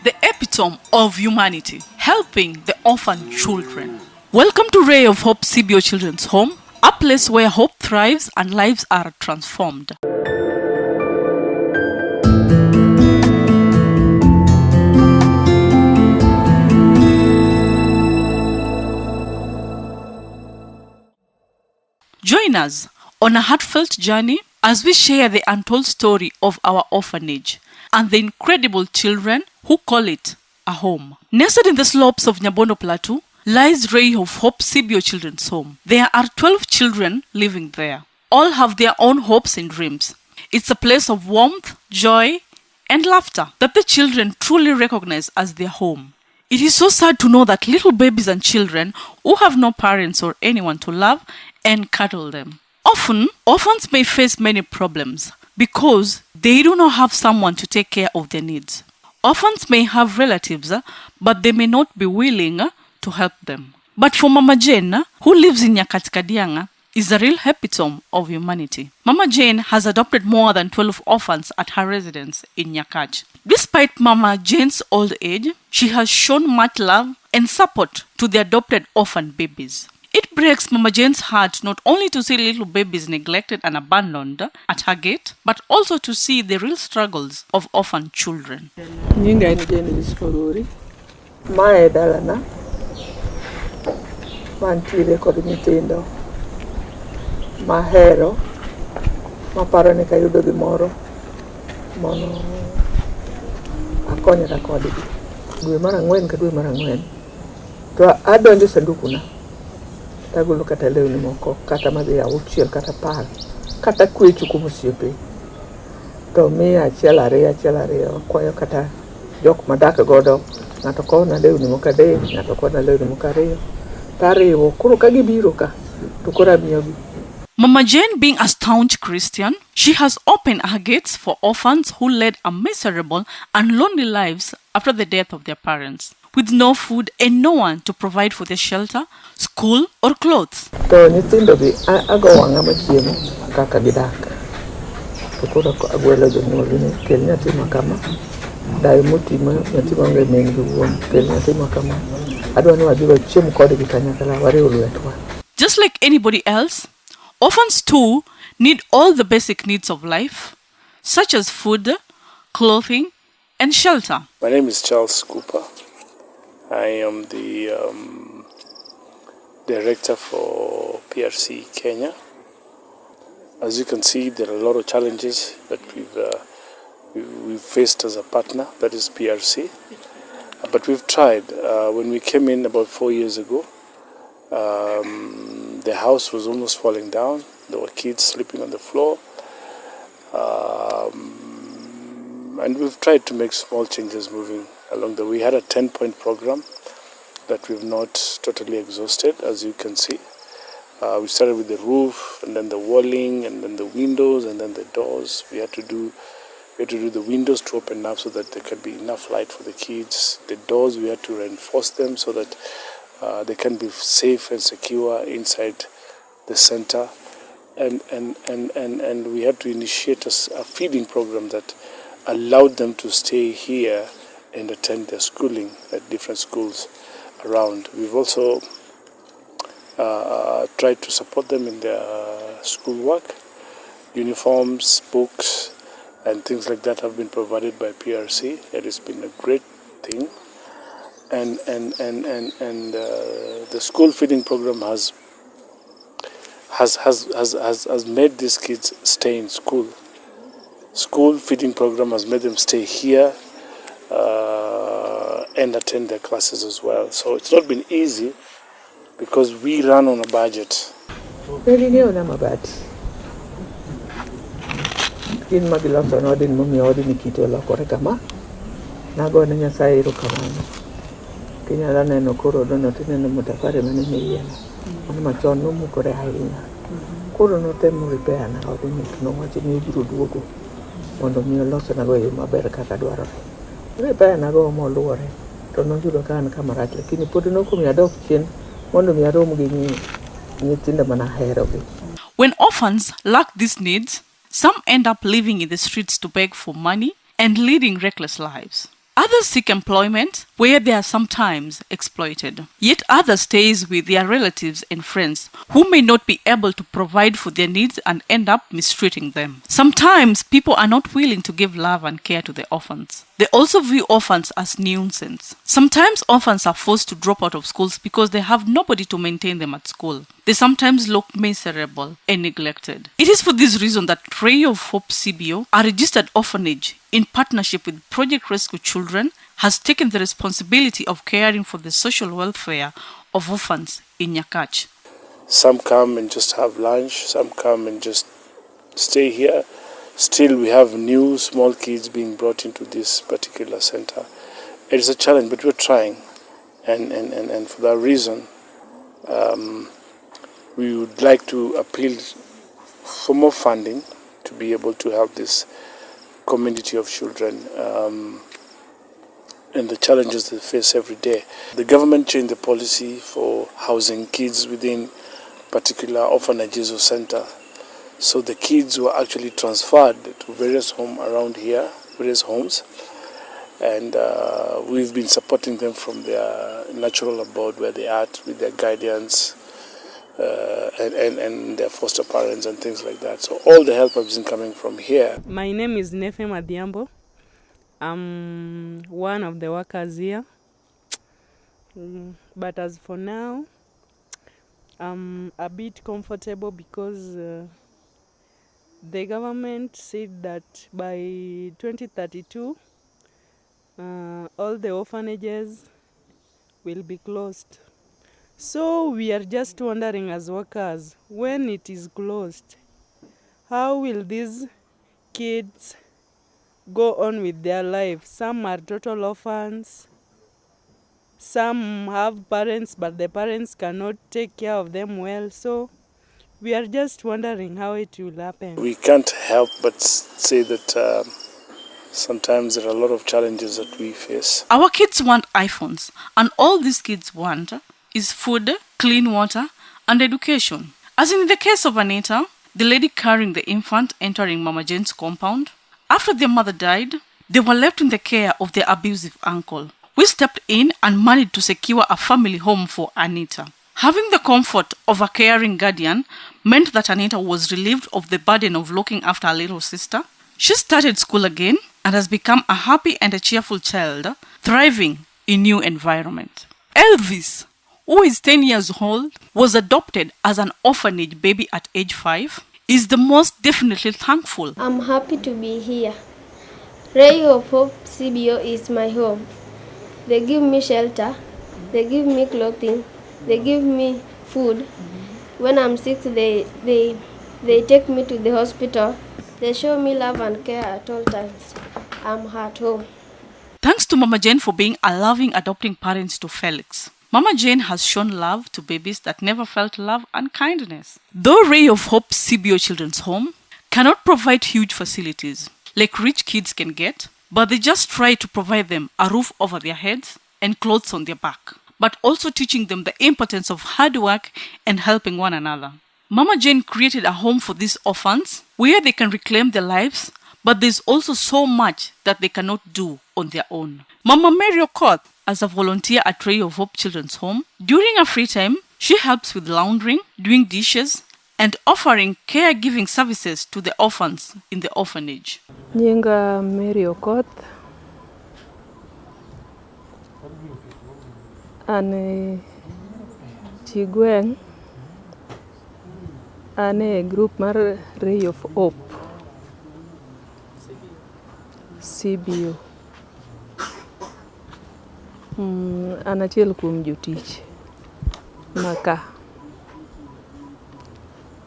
the epitome of humanity, helping the orphan children. Welcome to Ray of Hope CBO Children's Home, a place where hope thrives and lives are transformed. Join us on a heartfelt journey as we share the untold story of our orphanage and the incredible children who call it a home. Nestled in the slopes of Nyabondo Plateau lies Ray of Hope CBO Children's Home. There are 12 children living there. All have their own hopes and dreams. It's a place of warmth, joy, and laughter that the children truly recognize as their home. It is so sad to know that little babies and children who have no parents or anyone to love and cuddle them. Often, orphans may face many problems because they do not have someone to take care of their needs. Orphans may have relatives, but they may not be willing to help them. But for Mama Jane, who lives in Nyakatikadianga, is a real epitome of humanity. Mama Jane has adopted more than 12 orphans at her residence in Nyakach. Despite Mama Jane's old age, she has shown much love and support to the adopted orphan babies. It breaks Mama Jane's heart not only to see little babies neglected and abandoned at her gate, but also to see the real struggles of orphan children. Mae dalana mantiere kod nyithindo mahero maparo ni kayudo gimoro mono akonyra kodgi dwe mar ang'wen ka dwe mar ang'wen to adonjo e sandukuna tagolo kata lewni moko kata madhi auchiel kata par kata kwecho kuom osiepe to miya achiel ariyo kwayo kata jok madak godo ng'ato kona lewni moko adek ng'ato kona lewni moko ariyo tariwo koro ka gibiro ka to koro amiyogi. Mama Jane, being a staunch Christian, she has opened her gates for orphans who led a miserable and lonely lives after the death of their parents, with no food and no one to provide for their shelter, school, or clothes. To nyithindogi ago wang'a machiemo kaka gidak. To koro agwelo jonyuolgi ni kel nyathi ma kama, dayo moting'o nyathi maonge min gi wuon, kel nyathi ma kama. Adwa ni wabiro chiemo kodgi kanyakla wariw lwetwa. Just like anybody else, orphans too need all the basic needs of life, such as food, clothing, and shelter. My name is Charles Cooper. I am the director for PRC Kenya. As you can see, there are a lot of challenges that we've faced as a partner, that is PRC. But we've tried. When we came in about 4 years ago, the house was almost falling down. There were kids sleeping on the floor. And we've tried to make small changes moving along the way. We had a 10-point program that we've not totally exhausted, as you can see. We started with the roof, and then the walling, and then the windows, and then the doors. We had to do the windows to open up so that there could be enough light for the kids. The doors, we had to reinforce them so that they can be safe and secure inside the center. And we had to initiate a feeding program that allowed them to stay here and attend their schooling at different schools around. We've also tried to support them in their schoolwork. Uniforms, books, and things like that have been provided by PRC. It has been a great thing. And the school feeding program has made these kids stay in school. School feeding program has made them stay here and attend their classes as well. So it's not been easy because we run on a budget. Kin magiloso nodin momiyo odni kite olokore kama nagone Nyasaye erokamano. Kinyalo neno koro dono tineno matafari mane yien mano machon nomukore ahinya. Koro notemo repair na odni nowacho ni ibiro duogo mondo mi oloso nago e yo maber kaka dwarore. Repair nago moluore to noyudo ka an kama rach, lakini pod nokomiyo adok chien mondo mi arom gi nyithindo manaherogi. When orphans lack these needs, some end up living in the streets to beg for money and leading reckless lives. Others seek employment where they are sometimes exploited. Yet others stays with their relatives and friends who may not be able to provide for their needs and end up mistreating them. Sometimes people are not willing to give love and care to the orphans. They also view orphans as nuisance. Sometimes orphans are forced to drop out of schools because they have nobody to maintain them at school. They sometimes look miserable and neglected. It is for this reason that Ray of Hope CBO, a registered orphanage in partnership with Project Rescue Children, has taken the responsibility of caring for the social welfare of orphans in Nyakach. Some come and just have lunch, some come and just stay here. Still, we have new small kids being brought into this particular center. It is a challenge, but we're trying. And for that reason, we would like to appeal for more funding to be able to help this community of children and the challenges they face every day. The government changed the policy for housing kids within particular orphanages or center. So the kids were actually transferred to various homes around here, various homes, and we've been supporting them from their natural abode where they are with their guardians and their foster parents and things like that. So all the help has been coming from here. My name is Nefe Madiambo. I'm one of the workers here. But as for now, I'm a bit comfortable because the government said that by 2032, all the orphanages will be closed. So we are just wondering as workers, when it is closed, how will these kids go on with their life? Some are total orphans. Some have parents, but the parents cannot take care of them well. So we are just wondering how it will happen. We can't help but say that sometimes there are a lot of challenges that we face. Our kids want iPhones, and all these kids want is food, clean water, and education. As in the case of Anita, the lady carrying the infant entering Mama Jane's compound, after their mother died, they were left in the care of their abusive uncle. We stepped in and managed to secure a family home for Anita. Having the comfort of a caring guardian meant that Anita was relieved of the burden of looking after her little sister. She started school again and has become a happy and a cheerful child, thriving in new environment. Elvis, who is 10 years old, was adopted as an orphanage baby at age 5, is the most definitely thankful. I'm happy to be here. Ray of Hope CBO is my home. They give me shelter, they give me clothing, they give me food. When I'm sick, they take me to the hospital. They show me love and care at all times. I'm at home. Thanks to Mama Jane for being a loving adopting parent to Felix. Mama Jane has shown love to babies that never felt love and kindness. Though Ray of Hope CBO Children's Home cannot provide huge facilities like rich kids can get, but they just try to provide them a roof over their heads and clothes on their back, but also teaching them the importance of hard work and helping one another. Mama Jane created a home for these orphans where they can reclaim their lives, but there's also so much that they cannot do on their own. Mama Mary Okoth, as a volunteer at Ray of Hope Children's Home, during her free time, she helps with laundering, doing dishes, and offering caregiving services to the orphans in the orphanage. Nyinga Mary Okoth. Ane Chigweng. Ane group mar Ray of Hope CBO. An achiel kuom jotich maka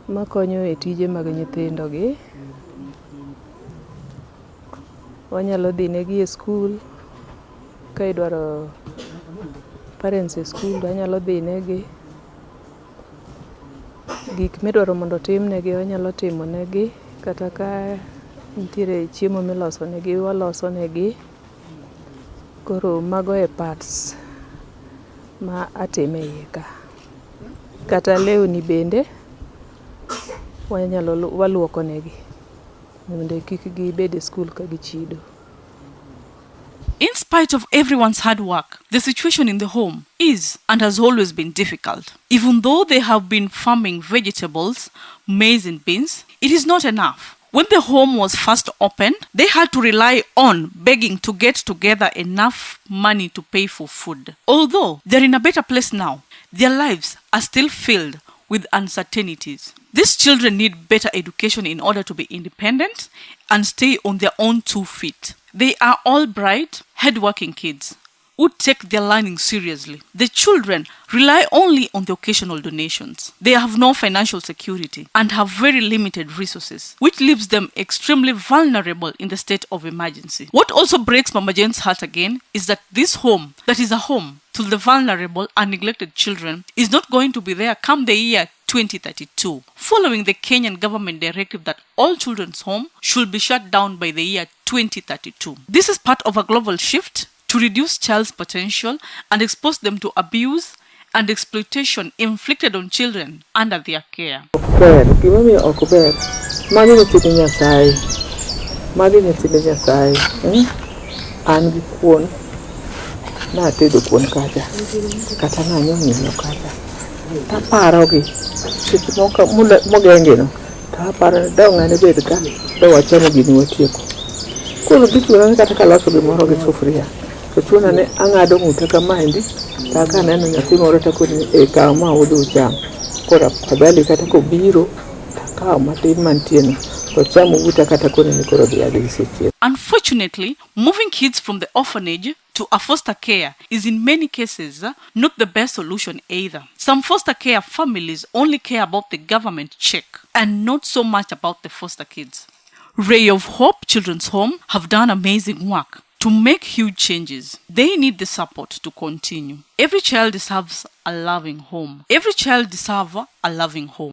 makonyo e tije mag nyithindogi. Wanyalo dhi negi e skul ka idwaro parents e skul, wanyalo dhi negi gik midwaro mondo tim negi, wanyalo timo negi, kata ka nitiere chiemo miloso negi, waloso negi. Koro mago e parts ma atime iye ka. Kata lewni bende waluoko negi mondo kik gibed e skul ka gichido. In spite of everyone's hard work, the situation in the home is and has always been difficult. Even though they have been farming vegetables, maize and beans, it is not enough. When the home was first opened, they had to rely on begging to get together enough money to pay for food. Although they're in a better place now, their lives are still filled with uncertainties. These children need better education in order to be independent and stay on their own 2 feet. They are all bright, hardworking kids who take their learning seriously. The children rely only on the occasional donations. They have no financial security and have very limited resources, which leaves them extremely vulnerable in the state of emergency. What also breaks Mama Jane's heart again is that this home, that is a home to the vulnerable and neglected children, is not going to be there come the year 2032, following the Kenyan government directive that all children's homes should be shut down by the year 2032. This is part of a global shift to reduce child's potential and expose them to abuse and exploitation inflicted on children under their care. Kachuna ne angado mutaka mandi taka neno nyathi moro takoni e kaw ma udu cham kora abali kata ko biro taka matin mantieno to chamo buta kata koni ni koro biadi seche. Unfortunately, moving kids from the orphanage to a foster care is in many cases not the best solution either. Some foster care families only care about the government check and not so much about the foster kids. Ray of Hope Children's Home have done amazing work to make huge changes. They need the support to continue. Every child deserves a loving home. Every child deserves a loving home.